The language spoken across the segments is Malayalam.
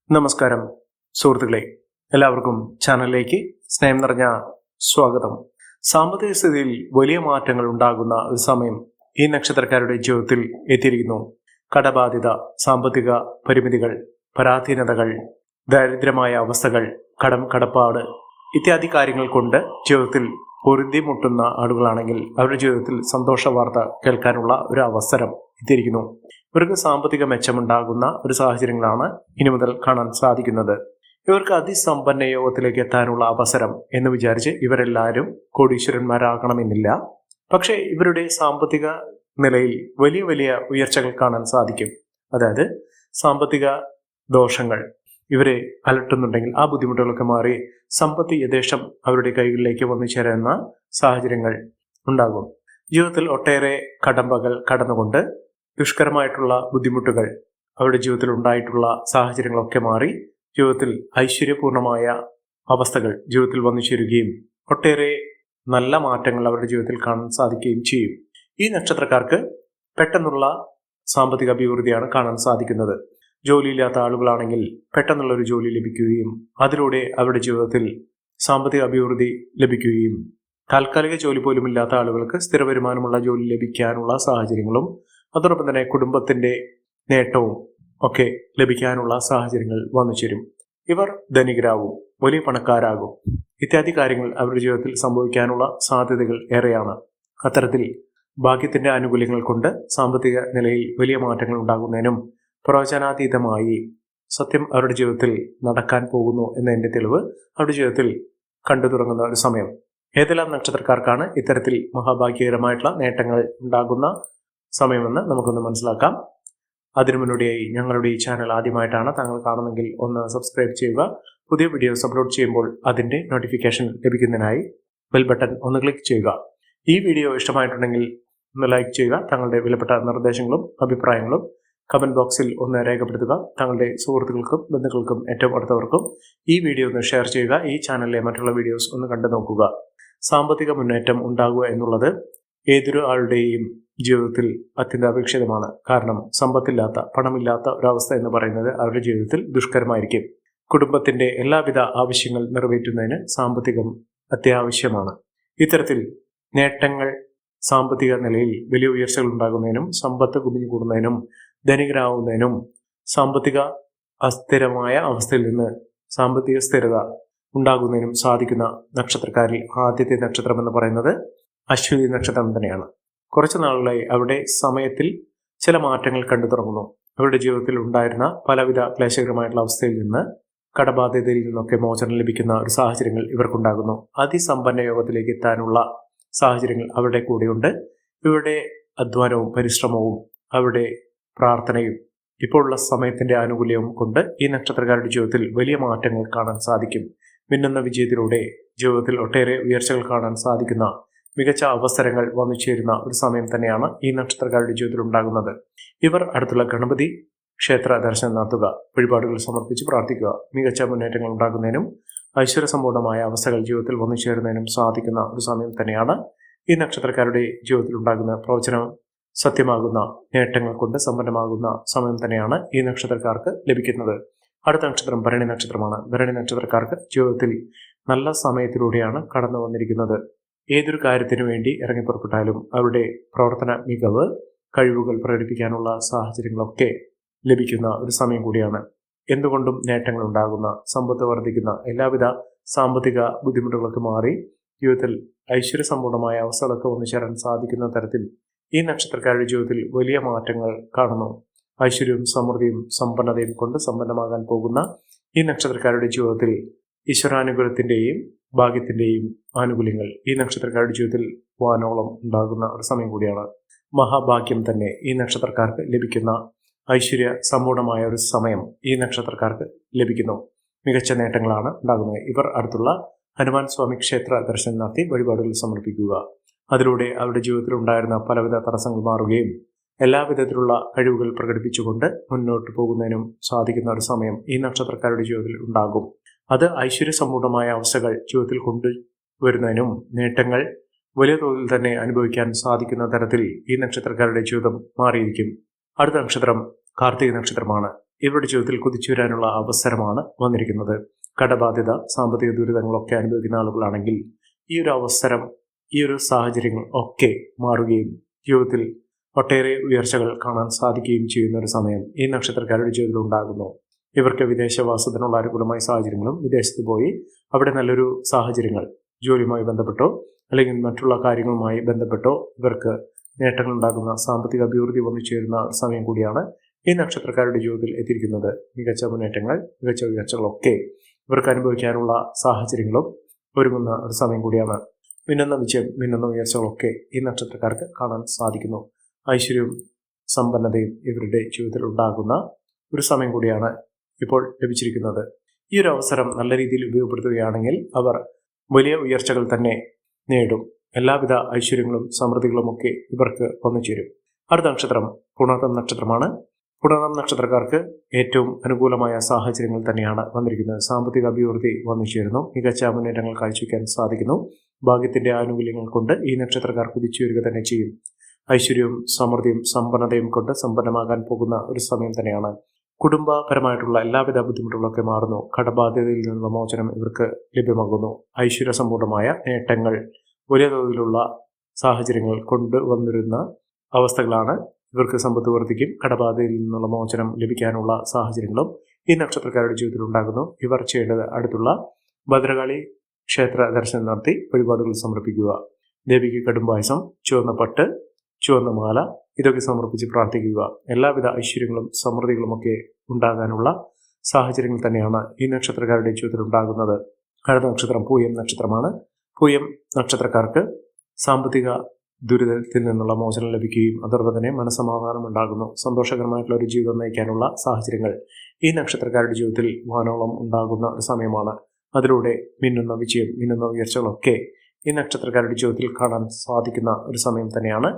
നമസ്കാരം സുഹൃത്തുക്കളെ, എല്ലാവർക്കും ചാനലിലേക്ക് സ്നേഹം നിറഞ്ഞ സ്വാഗതം. സാമ്പത്തിക സ്ഥിതിയിൽ വലിയ മാറ്റങ്ങൾ ഉണ്ടാകുന്ന ഒരു സമയം ഈ നക്ഷത്രക്കാരുടെ ജീവിതത്തിൽ എത്തിയിരിക്കുന്നു. കടബാധ്യത, സാമ്പത്തിക പരിമിതികൾ, പരാധീനതകൾ, ദാരിദ്ര്യമായ അവസ്ഥകൾ, കടപ്പാട് ഇത്യാദി കാര്യങ്ങൾ കൊണ്ട് ജീവിതത്തിൽ പൊറുതിമുട്ടുന്ന ആളുകളാണെങ്കിൽ അവരുടെ ജീവിതത്തിൽ സന്തോഷ വാർത്ത കേൾക്കാനുള്ള ഒരു അവസരം എത്തിയിരിക്കുന്നു. ഇവർക്ക് സാമ്പത്തിക മെച്ചമുണ്ടാകുന്ന ഒരു സാഹചര്യങ്ങളാണ് ഇനി മുതൽ കാണാൻ സാധിക്കുന്നത്. ഇവർക്ക് അതിസമ്പന്ന യോഗത്തിലേക്ക് എത്താനുള്ള അവസരം എന്ന് വിചാരിച്ച് ഇവരെല്ലാവരും കോടീശ്വരന്മാരാകണമെന്നില്ല. പക്ഷേ ഇവരുടെ സാമ്പത്തിക നിലയിൽ വലിയ വലിയ ഉയർച്ചകൾ കാണാൻ സാധിക്കും. അതായത് സാമ്പത്തിക ദോഷങ്ങൾ ഇവരെ അലട്ടുന്നുണ്ടെങ്കിൽ ആ ബുദ്ധിമുട്ടുകളൊക്കെ മാറി സമ്പത്ത് യഥേഷ്ടം അവരുടെ കൈകളിലേക്ക് വന്നു ചേരുന്ന സാഹചര്യങ്ങൾ ഉണ്ടാകും. ജീവിതത്തിൽ ഒട്ടേറെ കടമ്പകൾ കടന്നുകൊണ്ട് ദുഷ്കരമായിട്ടുള്ള ബുദ്ധിമുട്ടുകൾ അവരുടെ ജീവിതത്തിൽ ഉണ്ടായിട്ടുള്ള സാഹചര്യങ്ങളൊക്കെ മാറി ജീവിതത്തിൽ ഐശ്വര്യപൂർണമായ അവസ്ഥകൾ ജീവിതത്തിൽ വന്നു ചേരുകയും ഒട്ടേറെ നല്ല മാറ്റങ്ങൾ അവരുടെ ജീവിതത്തിൽ കാണാൻ സാധിക്കുകയും ചെയ്യും. ഈ നക്ഷത്രക്കാർക്ക് പെട്ടെന്നുള്ള സാമ്പത്തിക അഭിവൃദ്ധിയാണ് കാണാൻ സാധിക്കുന്നത്. ജോലിയില്ലാത്ത ആളുകളാണെങ്കിൽ പെട്ടെന്നുള്ളൊരു ജോലി ലഭിക്കുകയും അതിലൂടെ അവരുടെ ജീവിതത്തിൽ സാമ്പത്തിക അഭിവൃദ്ധി ലഭിക്കുകയും താൽക്കാലിക ജോലി പോലും ഇല്ലാത്ത ആളുകൾക്ക് സ്ഥിര വരുമാനമുള്ള ജോലി ലഭിക്കാനുള്ള സാഹചര്യങ്ങളും അതോടൊപ്പം തന്നെ കുടുംബത്തിന്റെ നേട്ടവും ഒക്കെ ലഭിക്കാനുള്ള സാഹചര്യങ്ങൾ വന്നു ചേരും. ഇവർ ധനികരാകും, വലിയ പണക്കാരാകും, ഇത്യാദി കാര്യങ്ങൾ അവരുടെ ജീവിതത്തിൽ സംഭവിക്കാനുള്ള സാധ്യതകൾ ഏറെയാണ്. അത്തരത്തിൽ ഭാഗ്യത്തിന്റെ ആനുകൂല്യങ്ങൾ കൊണ്ട് സാമ്പത്തിക നിലയിൽ വലിയ മാറ്റങ്ങൾ ഉണ്ടാകുന്നതിനും പ്രവചനാതീതമായി സത്യം അവരുടെ ജീവിതത്തിൽ നടക്കാൻ പോകുന്നു എന്നതിന്റെ തെളിവ് അവരുടെ ജീവിതത്തിൽ കണ്ടു തുടങ്ങുന്ന ഒരു സമയം. ഏതെല്ലാം നക്ഷത്രക്കാർക്കാണ് ഇത്തരത്തിൽ മഹാഭാഗ്യകരമായിട്ടുള്ള നേട്ടങ്ങൾ ഉണ്ടാകുന്ന സമയമെന്ന് നമുക്കൊന്ന് മനസ്സിലാക്കാം. അതിനു മുന്നോടിയായി ഞങ്ങളുടെ ഈ ചാനൽ ആദ്യമായിട്ടാണ് താങ്കൾ കാണുമെങ്കിൽ ഒന്ന് സബ്സ്ക്രൈബ് ചെയ്യുക. പുതിയ വീഡിയോസ് അപ്ലോഡ് ചെയ്യുമ്പോൾ അതിന്റെ നോട്ടിഫിക്കേഷൻ ലഭിക്കുന്നതിനായി ബെൽ ബട്ടൺ ഒന്ന് ക്ലിക്ക് ചെയ്യുക. ഈ വീഡിയോ ഇഷ്ടമായിട്ടുണ്ടെങ്കിൽ ഒന്ന് ലൈക്ക് ചെയ്യുക. താങ്കളുടെ വിലപ്പെട്ട നിർദ്ദേശങ്ങളും അഭിപ്രായങ്ങളും കമന്റ് ബോക്സിൽ ഒന്ന് രേഖപ്പെടുത്തുക. താങ്കളുടെ സുഹൃത്തുക്കൾക്കും ബന്ധുക്കൾക്കും ഏറ്റവും അടുത്തവർക്കും ഈ വീഡിയോ ഒന്ന് ഷെയർ ചെയ്യുക. ഈ ചാനലിലെ മറ്റുള്ള വീഡിയോസ് ഒന്ന് കണ്ടു നോക്കുക. സാമ്പത്തിക മുന്നേറ്റം ഉണ്ടാകുക എന്നുള്ളത് ഏതൊരു ആളുടെയും ജീവിതത്തിൽ അത്യന്താപേക്ഷിതമാണ്. കാരണം സമ്പത്തില്ലാത്ത, പണമില്ലാത്ത ഒരവസ്ഥ എന്ന് പറയുന്നത് അവരുടെ ജീവിതത്തിൽ ദുഷ്കരമായിരിക്കും. കുടുംബത്തിന്റെ എല്ലാവിധ ആവശ്യങ്ങൾ നിറവേറ്റുന്നതിന് സാമ്പത്തികം അത്യാവശ്യമാണ്. ഇത്തരത്തിൽ നേട്ടങ്ങൾ സാമ്പത്തിക നിലയിൽ വലിയ ഉയർച്ചകൾ ഉണ്ടാകുന്നതിനും സമ്പത്ത് കുമിഞ്ഞു കൂടുന്നതിനും ധനികരാകുന്നതിനും സാമ്പത്തിക അസ്ഥിരമായ അവസ്ഥയിൽ നിന്ന് സാമ്പത്തിക സ്ഥിരത ഉണ്ടാകുന്നതിനും സാധിക്കുന്ന നക്ഷത്രക്കാരിൽ ആദ്യത്തെ നക്ഷത്രം എന്ന് പറയുന്നത് അശ്വതി നക്ഷത്രം തന്നെയാണ്. കുറച്ചു നാളുകളായി അവരുടെ സമയത്തിൽ ചില മാറ്റങ്ങൾ കണ്ടു തുടങ്ങുന്നു. അവരുടെ ജീവിതത്തിൽ ഉണ്ടായിരുന്ന പലവിധ ക്ലേശകരമായിട്ടുള്ള അവസ്ഥയിൽ നിന്ന്, കടബാധ്യതയിൽ നിന്നൊക്കെ മോചനം ലഭിക്കുന്ന ഒരു സാഹചര്യങ്ങൾ ഇവർക്കുണ്ടാകുന്നു. അതിസമ്പന്ന യോഗത്തിലേക്ക് എത്താനുള്ള സാഹചര്യങ്ങൾ അവരുടെ കൂടെയുണ്ട്. ഇവരുടെ അധ്വാനവും പരിശ്രമവും അവരുടെ പ്രാർത്ഥനയും ഇപ്പോഴുള്ള സമയത്തിന്റെ ആനുകൂല്യവും കൊണ്ട് ഈ നക്ഷത്രക്കാരുടെ ജീവിതത്തിൽ വലിയ മാറ്റങ്ങൾ കാണാൻ സാധിക്കും. മിന്നുന്ന വിജയത്തിലൂടെ ജീവിതത്തിൽ ഒട്ടേറെ ഉയർച്ചകൾ കാണാൻ സാധിക്കുന്ന മികച്ച അവസരങ്ങൾ വന്നു ചേരുന്ന ഒരു സമയം തന്നെയാണ് ഈ നക്ഷത്രക്കാരുടെ ജീവിതത്തിൽ ഉണ്ടാകുന്നത്. ഇവർ അടുത്തുള്ള ഗണപതി ക്ഷേത്ര ദർശനം നടത്തുക, വഴിപാടുകൾ സമർപ്പിച്ച് പ്രാർത്ഥിക്കുക. മികച്ച മുന്നേറ്റങ്ങൾ ഉണ്ടാകുന്നതിനും ഐശ്വര്യസമ്പൂർണമായ അവസ്ഥകൾ ജീവിതത്തിൽ വന്നു ചേരുന്നതിനും സാധിക്കുന്ന ഒരു സമയം തന്നെയാണ് ഈ നക്ഷത്രക്കാരുടെ ജീവിതത്തിൽ ഉണ്ടാകുന്ന പ്രവചനം സത്യമാകുന്ന നേട്ടങ്ങൾ കൊണ്ട് സമ്പന്നമാകുന്ന സമയം തന്നെയാണ് ഈ നക്ഷത്രക്കാർക്ക് ലഭിക്കുന്നത്. അടുത്ത നക്ഷത്രം ഭരണി നക്ഷത്രമാണ്. ഭരണി നക്ഷത്രക്കാർക്ക് ജീവിതത്തിൽ നല്ല സമയത്തിലൂടെയാണ് കടന്നു വന്നിരിക്കുന്നത്. ഏതൊരു കാര്യത്തിനു വേണ്ടി ഇറങ്ങിപ്പുറപ്പെട്ടാലും അവരുടെ പ്രവർത്തന മികവ്, കഴിവുകൾ പ്രകടിപ്പിക്കാനുള്ള സാഹചര്യങ്ങളൊക്കെ ലഭിക്കുന്ന ഒരു സമയം കൂടിയാണ്. എന്തുകൊണ്ടും നേട്ടങ്ങൾ ഉണ്ടാകുന്ന, സമ്പത്ത് വർദ്ധിക്കുന്ന, എല്ലാവിധ സാമ്പത്തിക ബുദ്ധിമുട്ടുകളൊക്കെ മാറി ജീവിതത്തിൽ ഐശ്വര്യസമ്പൂർണമായ അവസ്ഥകളൊക്കെ വന്നു ചേരാൻ സാധിക്കുന്ന തരത്തിൽ ഈ നക്ഷത്രക്കാരുടെ ജീവിതത്തിൽ വലിയ മാറ്റങ്ങൾ കാണുന്നു. ഐശ്വര്യവും സമൃദ്ധിയും സമ്പന്നതയും കൊണ്ട് സമ്പന്നമാകാൻ പോകുന്ന ഈ നക്ഷത്രക്കാരുടെ ജീവിതത്തിൽ ഈശ്വരാനുഗ്രഹത്തിന്റെയും ഭാഗ്യത്തിന്റെയും ആനുകൂല്യങ്ങൾ ഈ നക്ഷത്രക്കാരുടെ ജീവിതത്തിൽ വാനോളം ഉണ്ടാകുന്ന ഒരു സമയം കൂടിയാണ്. മഹാഭാഗ്യം തന്നെ ഈ നക്ഷത്രക്കാർക്ക് ലഭിക്കുന്ന ഐശ്വര്യ സമ്പൂർണമായ ഒരു സമയം ഈ നക്ഷത്രക്കാർക്ക് ലഭിക്കുന്നു. മികച്ച നേട്ടങ്ങളാണ് ഉണ്ടാകുന്നത്. ഇവർ അടുത്തുള്ള ഹനുമാൻ സ്വാമി ക്ഷേത്ര ദർശനം നടത്തി വഴിപാടുകൾ സമർപ്പിക്കുക. അതിലൂടെ അവരുടെ ജീവിതത്തിൽ ഉണ്ടായിരുന്ന പലവിധ തടസ്സങ്ങൾ മാറുകയും എല്ലാവിധത്തിലുള്ള കഴിവുകൾ പ്രകടിപ്പിച്ചുകൊണ്ട് മുന്നോട്ട് പോകുന്നതിനും സാധിക്കുന്ന ഒരു സമയം ഈ നക്ഷത്രക്കാരുടെ ജീവിതത്തിൽ ഉണ്ടാകും. അത് ഐശ്വര്യസമ്പൂർണമായ അവസ്ഥകൾ ജീവിതത്തിൽ കൊണ്ടുവരുന്നതിനും നേട്ടങ്ങൾ വലിയ തോതിൽ തന്നെ അനുഭവിക്കാൻ സാധിക്കുന്ന തരത്തിൽ ഈ നക്ഷത്രക്കാരുടെ ജീവിതം മാറിയിരിക്കും. അടുത്ത നക്ഷത്രം കാർത്തിക നക്ഷത്രമാണ്. ഇവരുടെ ജീവിതത്തിൽ കുതിച്ചുവരാനുള്ള അവസരമാണ് വന്നിരിക്കുന്നത്. കടബാധ്യത, സാമ്പത്തിക ദുരിതങ്ങളൊക്കെ അനുഭവിക്കുന്ന ആളുകളാണെങ്കിൽ ഈ ഒരു അവസരം, ഈ ഒരു സാഹചര്യങ്ങൾ ഒക്കെ മാറുകയും ജീവിതത്തിൽ ഒട്ടേറെ ഉയർച്ചകൾ കാണാൻ സാധിക്കുകയും ചെയ്യുന്ന ഒരു സമയം ഈ നക്ഷത്രക്കാരുടെ ജീവിതത്തിൽ ഉണ്ടാകുന്നു. ഇവർക്ക് വിദേശവാസത്തിനുള്ള അനുകൂലമായ സാഹചര്യങ്ങളും വിദേശത്ത് പോയി അവിടെ നല്ലൊരു സാഹചര്യങ്ങൾ ജോലിയുമായി ബന്ധപ്പെട്ടോ അല്ലെങ്കിൽ മറ്റുള്ള കാര്യങ്ങളുമായി ബന്ധപ്പെട്ടോ ഇവർക്ക് നേട്ടങ്ങൾ ഉണ്ടാകുന്ന സാമ്പത്തിക അഭിവൃദ്ധി വന്നു ചേരുന്ന സമയം കൂടിയാണ് ഈ നക്ഷത്രക്കാരുടെ ജീവിതത്തിൽ എത്തിയിരിക്കുന്നത്. മികച്ച മുന്നേറ്റങ്ങൾ, മികച്ച ഉയർച്ചകളൊക്കെ ഇവർക്ക് അനുഭവിക്കാനുള്ള സാഹചര്യങ്ങളും ഒരുങ്ങുന്ന ഒരു സമയം കൂടിയാണ്. മിന്നുന്ന വിജയം, മിന്നുന്ന ഉയർച്ചകളൊക്കെ ഈ നക്ഷത്രക്കാർക്ക് കാണാൻ സാധിക്കുന്നു. ഐശ്വര്യവും സമ്പന്നതയും ഇവരുടെ ജീവിതത്തിൽ ഉണ്ടാകുന്ന ഒരു സമയം കൂടിയാണ് ഇപ്പോൾ ലഭിച്ചിരിക്കുന്നത്. ഈ ഒരു അവസരം നല്ല രീതിയിൽ ഉപയോഗപ്പെടുത്തുകയാണെങ്കിൽ അവർ വലിയ ഉയർച്ചകൾ തന്നെ നേടും. എല്ലാവിധ ഐശ്വര്യങ്ങളും സമൃദ്ധികളുമൊക്കെ ഇവർക്ക് വന്നു ചേരും. അടുത്ത നക്ഷത്രം പുണർതം നക്ഷത്രമാണ്. പുണർതം നക്ഷത്രക്കാർക്ക് ഏറ്റവും അനുകൂലമായ സാഹചര്യങ്ങൾ തന്നെയാണ് വന്നിരിക്കുന്നത്. സാമ്പത്തിക അഭിവൃദ്ധി വന്നു ചേരുന്നു. മികച്ച മുന്നേറ്റങ്ങൾ കാഴ്ചവെക്കാൻ സാധിക്കുന്നു. ഭാഗ്യത്തിന്റെ ആനുകൂല്യങ്ങൾ കൊണ്ട് ഈ നക്ഷത്രക്കാർ കുതിച്ചു വരിക തന്നെ ചെയ്യും. ഐശ്വര്യവും സമൃദ്ധിയും സമ്പന്നതയും കൊണ്ട് സമ്പന്നമാകാൻ പോകുന്ന ഒരു സമയം തന്നെയാണ്. കുടുംബപരമായിട്ടുള്ള എല്ലാവിധ ബുദ്ധിമുട്ടുകളൊക്കെ മാറുന്നു. കടബാധ്യതയിൽ നിന്നുള്ള മോചനം ഇവർക്ക് ലഭ്യമാകുന്നു. ഐശ്വര്യസമ്പൂർണമായ നേട്ടങ്ങൾ, വലിയ തോതിലുള്ള സാഹചര്യങ്ങൾ കൊണ്ടുവന്നിരുന്ന അവസ്ഥകളാണ് ഇവർക്ക് സമ്പത്ത് വർദ്ധിക്കും. കടബാധയിൽ നിന്നുള്ള മോചനം ലഭിക്കാനുള്ള സാഹചര്യങ്ങളും ഈ നക്ഷത്രക്കാരുടെ ജീവിതത്തിൽ ഉണ്ടാകുന്നു. ഇവർ ചെയ്യേണ്ടത് അടുത്തുള്ള ഭദ്രകാളി ക്ഷേത്ര ദർശനം നടത്തി വഴിപാടുകൾ സമർപ്പിക്കുക. ദേവിക്ക് കടുംപായസം, ചുവന്ന പട്ട്, ചുവന്ന മാല ഇതൊക്കെ സമർപ്പിച്ച് പ്രാർത്ഥിക്കുക. എല്ലാവിധ ഐശ്വര്യങ്ങളും സമൃദ്ധികളുമൊക്കെ ഉണ്ടാകാനുള്ള സാഹചര്യങ്ങൾ തന്നെയാണ് ഈ നക്ഷത്രക്കാരുടെ ജീവിതത്തിൽ ഉണ്ടാകുന്നത്. അടുത്ത നക്ഷത്രം പൂയം നക്ഷത്രമാണ്. പൂയം നക്ഷത്രക്കാർക്ക് സാമ്പത്തിക ദുരിതത്തിൽ നിന്നുള്ള മോചനം ലഭിക്കുകയും അതോടൊപ്പം തന്നെ മനസ്സമാധാനം ഉണ്ടാകുന്നു. സന്തോഷകരമായിട്ടുള്ള ഒരു ജീവിതം നയിക്കാനുള്ള സാഹചര്യങ്ങൾ ഈ നക്ഷത്രക്കാരുടെ ജീവിതത്തിൽ വാനോളം ഉണ്ടാകുന്ന ഒരു സമയമാണ്. അതിലൂടെ മിന്നുന്ന വിജയം, മിന്നുന്ന ഉയർച്ചകളൊക്കെ ഈ നക്ഷത്രക്കാരുടെ ജീവിതത്തിൽ കാണാൻ സാധിക്കുന്ന ഒരു സമയം തന്നെയാണ്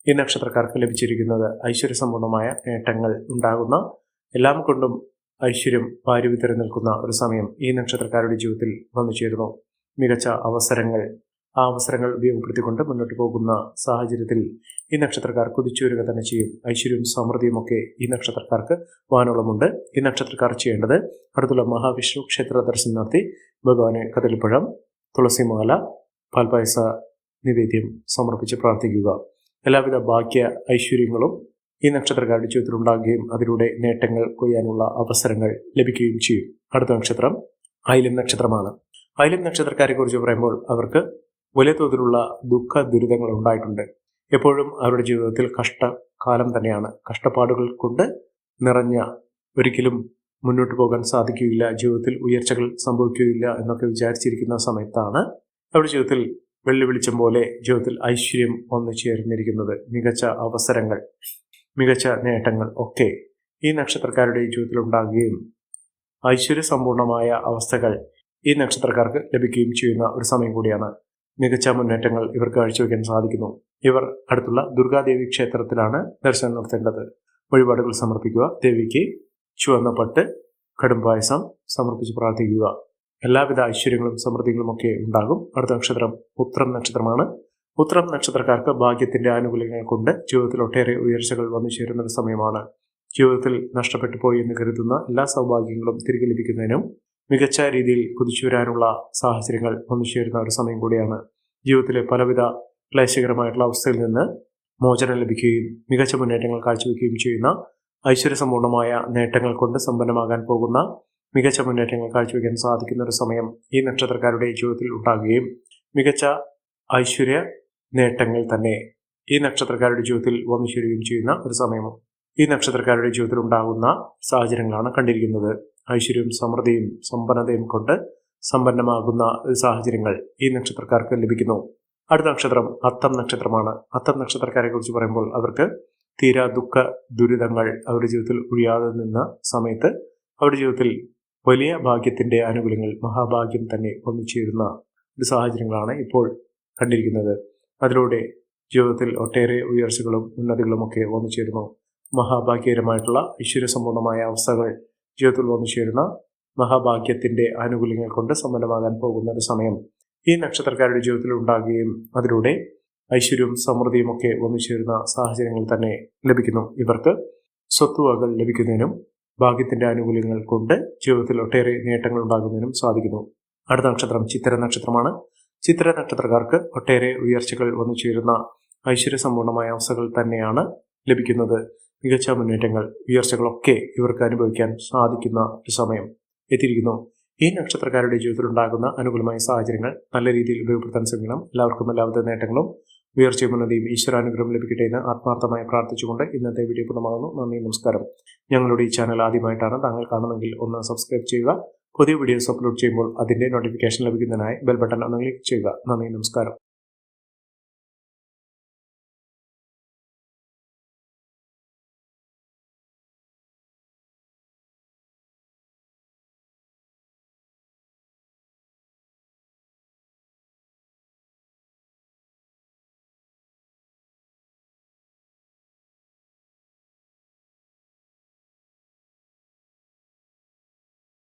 ഈ നക്ഷത്രക്കാർക്ക് ലഭിച്ചിരിക്കുന്നത്. ഐശ്വര്യസമ്പൂർണമായ നേട്ടങ്ങൾ ഉണ്ടാകുന്ന, എല്ലാം കൊണ്ടും ഐശ്വര്യം വാരിവിതറി നിൽക്കുന്ന ഒരു സമയം ഈ നക്ഷത്രക്കാരുടെ ജീവിതത്തിൽ വന്നു ചേരുന്നു. മികച്ച അവസരങ്ങൾ, ആ അവസരങ്ങൾ ഉപയോഗപ്പെടുത്തിക്കൊണ്ട് മുന്നോട്ട് പോകുന്ന സാഹചര്യത്തിൽ ഈ നക്ഷത്രക്കാർ കുതിച്ചു വരിക തന്നെ ചെയ്യും. ഐശ്വര്യവും സമൃദ്ധിയും ഒക്കെ ഈ നക്ഷത്രക്കാർക്ക് വാനോളമുണ്ട്. ഈ നക്ഷത്രക്കാർ ചെയ്യേണ്ടത് അടുത്തുള്ള മഹാവിഷ്ണു ക്ഷേത്ര ദർശനം നടത്തി ഭഗവാന് കദളിപ്പഴം, തുളസിമാല, പാൽപായസ നിവേദ്യം സമർപ്പിച്ച് പ്രാർത്ഥിക്കുക. എല്ലാവിധ ഭാഗ്യ ഐശ്വര്യങ്ങളും ഈ നക്ഷത്രക്കാരുടെ ജീവിതത്തിൽ ഉണ്ടാകുകയും അതിലൂടെ നേട്ടങ്ങൾ കൊയ്യാനുള്ള അവസരങ്ങൾ ലഭിക്കുകയും ചെയ്യും. അടുത്ത നക്ഷത്രം ആയില്യം നക്ഷത്രമാണ്. ആയില്യം നക്ഷത്രക്കാരെ കുറിച്ച് പറയുമ്പോൾ അവർക്ക് വലിയ തോതിലുള്ള ദുഃഖ ദുരിതങ്ങൾ ഉണ്ടായിട്ടുണ്ട്. എപ്പോഴും അവരുടെ ജീവിതത്തിൽ കഷ്ടകാലം തന്നെയാണ്. കഷ്ടപ്പാടുകൾ കൊണ്ട് നിറഞ്ഞ, ഒരിക്കലും മുന്നോട്ട് പോകാൻ സാധിക്കുകയില്ല, ജീവിതത്തിൽ ഉയർച്ചകൾ സംഭവിക്കുകയില്ല എന്നൊക്കെ വിചാരിച്ചിരിക്കുന്ന സമയത്താണ് അവരുടെ ജീവിതത്തിൽ വെള്ളി വെളിച്ചം പോലെ ജീവിതത്തിൽ ഐശ്വര്യം വന്നു ചേർന്നിരിക്കുന്നത്. മികച്ച അവസരങ്ങൾ, മികച്ച നേട്ടങ്ങൾ ഒക്കെ ഈ നക്ഷത്രക്കാരുടെ ജീവിതത്തിൽ ഉണ്ടാകുകയും ഐശ്വര്യസമ്പൂർണമായ അവസ്ഥകൾ ഈ നക്ഷത്രക്കാർക്ക് ലഭിക്കുകയും ചെയ്യുന്ന ഒരു സമയം കൂടിയാണ്. മികച്ച മുന്നേറ്റങ്ങൾ ഇവർക്ക് കാഴ്ചവെക്കാൻ സാധിക്കുന്നു. ഇവർ അടുത്തുള്ള ദുർഗാദേവി ക്ഷേത്രത്തിലാണ് ദർശനം നടത്തേണ്ടത്. വഴിപാടുകൾ സമർപ്പിക്കുക. ദേവിക്ക് ചുവന്ന പട്ട്, കടുംപായസം സമർപ്പിച്ച് പ്രാർത്ഥിക്കുക. എല്ലാവിധ ഐശ്വര്യങ്ങളും സമൃദ്ധികളും ഒക്കെ ഉണ്ടാകും. അടുത്ത നക്ഷത്രം ഉത്രം നക്ഷത്രമാണ്. ഉത്രം നക്ഷത്രക്കാർക്ക് ഭാഗ്യത്തിന്റെ ആനുകൂല്യങ്ങൾ കൊണ്ട് ജീവിതത്തിൽ ഒട്ടേറെ ഉയർച്ചകൾ വന്നു ചേരുന്ന ഒരു സമയമാണ്. ജീവിതത്തിൽ നഷ്ടപ്പെട്ടു പോയി എന്ന് കരുതുന്ന എല്ലാ സൗഭാഗ്യങ്ങളും തിരികെ ലഭിക്കുന്നതിനും മികച്ച രീതിയിൽ കുതിച്ചു വരാനുള്ള സാഹചര്യങ്ങൾ വന്നു ചേരുന്ന ഒരു സമയം കൂടിയാണ്. ജീവിതത്തിലെ പലവിധ ക്ലേശകരമായിട്ടുള്ള അവസ്ഥയിൽ നിന്ന് മോചനം ലഭിക്കുകയും മികച്ച മുന്നേറ്റങ്ങൾ കാഴ്ചവെക്കുകയും ചെയ്യുന്ന, ഐശ്വര്യസമ്പൂർണമായ നേട്ടങ്ങൾ കൊണ്ട് സമ്പന്നമാകാൻ പോകുന്ന, മികച്ച മുന്നേറ്റങ്ങൾ കാഴ്ചവെക്കാൻ സാധിക്കുന്ന ഒരു സമയം ഈ നക്ഷത്രക്കാരുടെ ജീവിതത്തിൽ ഉണ്ടാകുകയും മികച്ച ഐശ്വര്യ നേട്ടങ്ങൾ തന്നെ ഈ നക്ഷത്രക്കാരുടെ ജീവിതത്തിൽ വന്നു ചേരുകയും ചെയ്യുന്ന ഒരു സമയവും ഈ നക്ഷത്രക്കാരുടെ ജീവിതത്തിൽ ഉണ്ടാകുന്ന സാഹചര്യങ്ങളാണ് കണ്ടിരിക്കുന്നത്. ഐശ്വര്യവും സമൃദ്ധിയും സമ്പന്നതയും കൊണ്ട് സമ്പന്നമാകുന്ന സാഹചര്യങ്ങൾ ഈ നക്ഷത്രക്കാർക്ക് ലഭിക്കുന്നു. അടുത്ത നക്ഷത്രം അത്തം നക്ഷത്രമാണ്. അത്തം നക്ഷത്രക്കാരെ കുറിച്ച് പറയുമ്പോൾ അവർക്ക് തീരാ ദുഃഖ ദുരിതങ്ങൾ അവരുടെ ജീവിതത്തിൽ ഒഴിയാതെ നിന്ന സമയത്ത് അവരുടെ ജീവിതത്തിൽ വലിയ ഭാഗ്യത്തിന്റെ ആനുകൂല്യങ്ങൾ, മഹാഭാഗ്യം തന്നെ വന്നു ചേരുന്ന ഒരു സാഹചര്യങ്ങളാണ് ഇപ്പോൾ കണ്ടിരിക്കുന്നത്. അതിലൂടെ ജീവിതത്തിൽ ഒട്ടേറെ ഉയർച്ചകളും ഉന്നതികളും ഒക്കെ വന്നു ചേരുന്നു. മഹാഭാഗ്യകരമായിട്ടുള്ള ഐശ്വര്യസമ്പൂർണമായ അവസ്ഥകൾ ജീവിതത്തിൽ വന്നു ചേരുന്ന, മഹാഭാഗ്യത്തിന്റെ ആനുകൂല്യങ്ങൾ കൊണ്ട് സമ്പന്നമാകാൻ പോകുന്ന ഒരു സമയം ഈ നക്ഷത്രക്കാരുടെ ജീവിതത്തിൽ ഉണ്ടാകുകയും അതിലൂടെ ഐശ്വര്യവും സമൃദ്ധിയും ഒക്കെ വന്നു ചേരുന്ന സാഹചര്യങ്ങൾ തന്നെ ലഭിക്കുന്നു. ഇവർക്ക് സ്വത്തുവകകൾ ലഭിക്കുന്നതിനും ഭാഗ്യത്തിന്റെ ആനുകൂല്യങ്ങൾ കൊണ്ട് ജീവിതത്തിൽ ഒട്ടേറെ നേട്ടങ്ങൾ ഉണ്ടാകുന്നതിനും സാധിക്കുന്നു. അടുത്ത നക്ഷത്രം ചിത്തിര നക്ഷത്രമാണ്. ചിത്തിര നക്ഷത്രക്കാർക്ക് ഒട്ടേറെ ഉയർച്ചകൾ വന്നു ചേരുന്ന ഐശ്വര്യസമ്പൂർണമായ അവസ്ഥകൾ തന്നെയാണ് ലഭിക്കുന്നത്. മികച്ച മുന്നേറ്റങ്ങൾ, ഉയർച്ചകളൊക്കെ ഇവർക്ക് അനുഭവിക്കാൻ സാധിക്കുന്ന ഒരു സമയം എത്തിയിരിക്കുന്നു. ഈ നക്ഷത്രക്കാരുടെ ജീവിതത്തിൽ ഉണ്ടാകുന്ന അനുകൂലമായ സാഹചര്യങ്ങൾ നല്ല രീതിയിൽ ഉപയോഗപ്പെടുത്താൻ ശ്രമിക്കണം. എല്ലാവർക്കും എല്ലാവിധ നേട്ടങ്ങളും ഉയർച്ചയും ഉന്നതിയും ഈശ്വരാനുഗ്രഹം ലഭിക്കട്ടെ എന്ന് ആത്മാർത്ഥമായി പ്രാർത്ഥിച്ചുകൊണ്ട് ഇന്നത്തെ വീഡിയോ പൂർണ്ണമാകുന്നു. നന്ദി, നമസ്കാരം. ഞങ്ങളുടെ ഈ ചാനൽ ആദ്യമായിട്ടാണ് താങ്കൾ കാണുന്നതെങ്കിൽ ഒന്ന് സബ്സ്ക്രൈബ് ചെയ്യുക. പുതിയ വീഡിയോസ് അപ്ലോഡ് ചെയ്യുമ്പോൾ അതിന്റെ നോട്ടിഫിക്കേഷൻ ലഭിക്കുന്നതിനായി ബെൽ ബട്ടൺ ഒന്ന് ക്ലിക്ക് ചെയ്യുക. നന്ദി, നമസ്കാരം.